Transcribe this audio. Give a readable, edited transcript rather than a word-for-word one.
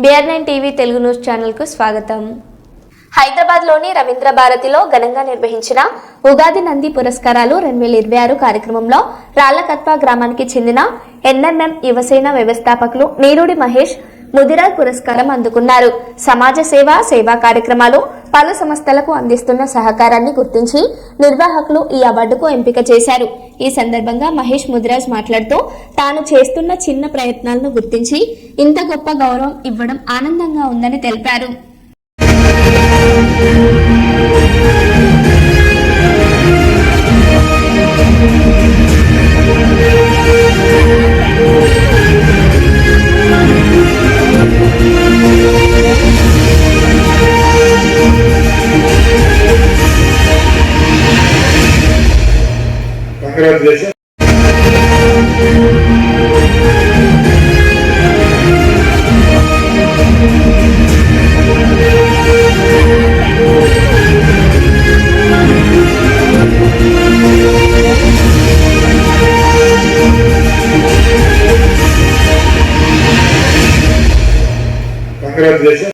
BR9 TV Telugu news channel కు స్వాగతం. హైదరాబాద్ లోని రవీంద్ర భారతిలో ఘనంగా నిర్వహించిన ఉగాది నంది పురస్కారాలు 2026 కార్యక్రమంలో రాళ్లకత్వ గ్రామానికి చెందిన NMM యువసేన వ్యవస్థాపకులు నీరుడి మహేష్ ముదిరాజ్ పురస్కారం అందుకున్నారు. సమాజ సేవ, సేవా కార్యక్రమాలు, పలు సంస్థలకు అందిస్తున్న సహకారాన్ని గుర్తించి నిర్వాహకులు ఈ అవార్డుకు ఎంపిక చేశారు. ఈ సందర్భంగా మహేష్ ముదిరాజ్ మాట్లాడుతూ తాను చేస్తున్న చిన్న ప్రయత్నాలను గుర్తించి ఇంత గొప్ప గౌరవం ఇవ్వడం ఆనందంగా ఉందని తెలిపారు. Congratulations. Congratulations.